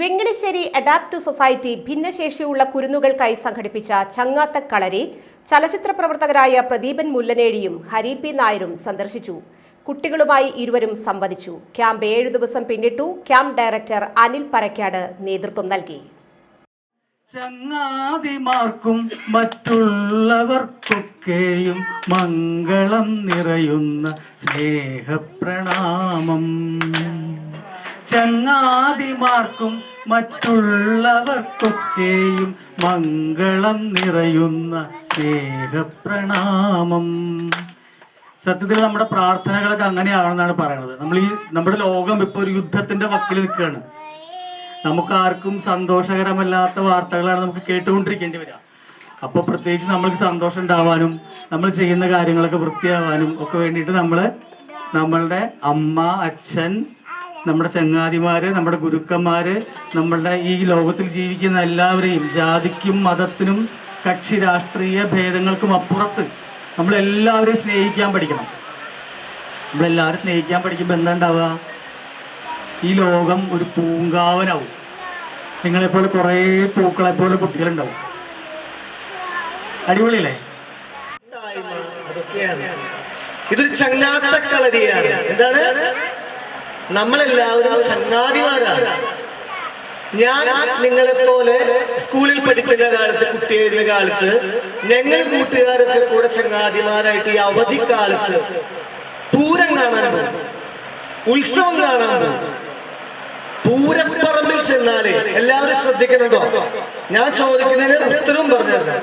Venganassery adapt society ഭിന്നശേഷിയുള്ള കുരുന്നുകൾക്കായി സംഘടിപ്പിച്ച ചങ്ങാത്ത കളരി ചലച്ചിത്ര പ്രവർത്തകരായ പ്രദീപൻ മുല്ലനേഴിയും ഹരി പി നായരും സന്ദർശിച്ചു. കുട്ടികളുമായി ഇരുവരും സംവദിച്ചു. ക്യാമ്പ് 7 ദിവസം പിന്നിട്ടു. ക്യാമ്പ് ഡയറക്ടർ അനിൽ പരക്കാട് നേതൃത്വം നൽകി. ചങ്ങാതിമാർക്കും മറ്റുള്ളവർക്കൊക്കെയും മംഗളം നിറയുന്ന സ്നേഹപ്രണാമം. ചങ്ങാതിമാർക്കും മറ്റുള്ളവർക്കൊക്കെയും മംഗളം നിറയുന്ന സ്നേഹപ്രണാമം. സത്യത്തിൽ നമ്മുടെ പ്രാർത്ഥനകളൊക്കെ അങ്ങനെയാണെന്നാണ് പറയുന്നത്. നമ്മുടെ ലോകം ഇപ്പൊ ഒരു യുദ്ധത്തിന്റെ വക്കിൽ നിൽക്കുകയാണ്. നമുക്കാർക്കും സന്തോഷകരമല്ലാത്ത വാർത്തകളാണ് നമുക്ക് കേട്ടുകൊണ്ടിരിക്കേണ്ടി വരിക. അപ്പോൾ പ്രത്യേകിച്ച് നമ്മൾക്ക് സന്തോഷം ഉണ്ടാവാനും നമ്മൾ ചെയ്യുന്ന കാര്യങ്ങളൊക്കെ വൃത്തിയാവാനും ഒക്കെ വേണ്ടിയിട്ട് നമ്മളുടെ അമ്മ, അച്ഛൻ, നമ്മുടെ ചങ്ങാതിമാര്, നമ്മുടെ ഗുരുക്കന്മാര്, നമ്മളുടെ ഈ ലോകത്തിൽ ജീവിക്കുന്ന എല്ലാവരെയും ജാതിക്കും മതത്തിനും കക്ഷി രാഷ്ട്രീയ ഭേദങ്ങൾക്കും അപ്പുറത്ത് നമ്മളെല്ലാവരെയും സ്നേഹിക്കാൻ പഠിക്കണം. നമ്മളെല്ലാവരും സ്നേഹിക്കാൻ പഠിക്കുമ്പോൾ എന്താ ഉണ്ടാവുക? ഈ ലോകം ഒരു പൂങ്കാവനാവും. നിങ്ങളെപ്പോലെ കുറേ പൂക്കളെപ്പോലെ കുട്ടികളുണ്ടാവും. അടിപൊളിയല്ലേ? ഇതൊരു ചങ്ങാത്ത കളരിയാണ്. എന്താണ്? നമ്മളെല്ലാവരും ചങ്ങാതിമാരാണ്. ഞാൻ നിങ്ങളെപ്പോലെ സ്കൂളിൽ പഠിക്കുന്ന കാലത്ത്, കുട്ടിയായിരുന്ന കാലത്ത് ഞങ്ങൾ കൂട്ടുകാരൊക്കെ കൂടെ ചങ്ങാതിമാരായിട്ട് ഈ അവധിക്കാലത്ത് പൂരം കാണാൻ പോകും, ഉത്സവം കാണാൻ പോകും. പൂരപ്പറമ്പിൽ ചെന്നാലേ എല്ലാവരും ശ്രദ്ധിക്കുന്നുണ്ടോ? ഞാൻ ചോദിക്കുന്നതിന് ഉത്തരവും പറഞ്ഞിരുന്നു.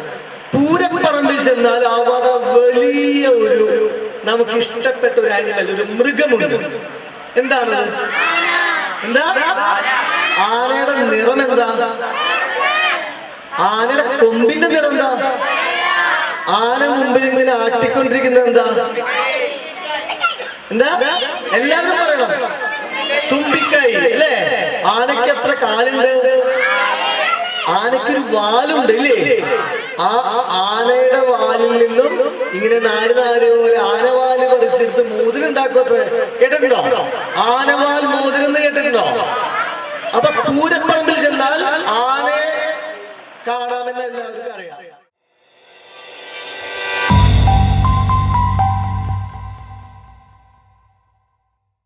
പൂരപ്പറമ്പിൽ ചെന്നാൽ അവിടെ വലിയ ഒരു നമുക്ക് ഇഷ്ടപ്പെട്ട ഒരു ആനിമൽ, ഒരു മൃഗമുണ്ട്. എന്താണ്? എന്താ? ആനയുടെ നിറം എന്താ? ആനയുടെ കൊമ്പിന്റെ നിറം എന്താ? ആന മുമ്പിൽ ഇങ്ങനെ ആട്ടിക്കൊണ്ടിരിക്കുന്നത് എന്താ? എല്ലാവരും പറയണം. തുമ്പിക്കൈ അല്ലേ? ആനയ്ക്ക് എത്ര കാലുണ്ട്? ആനയ്ക്കൊരു വാലുണ്ട് ഇല്ലേ? ആ ആനയുടെ വാലിൽ നിന്നും ഇങ്ങനെ നാര് പോലെ ആനവാല് പറിച്ചെടുത്ത് മോതിരുണ്ടാക്കുമത്രേ. കേട്ടിട്ടുണ്ടോ? ആനവാൽ മോതിരം കേട്ടിട്ടുണ്ടോ? അപ്പൊ പൂരപ്പറമ്പിൽ ചെന്നാൽ ആനയെ കാണാമെന്ന് എല്ലാവർക്കും അറിയാം.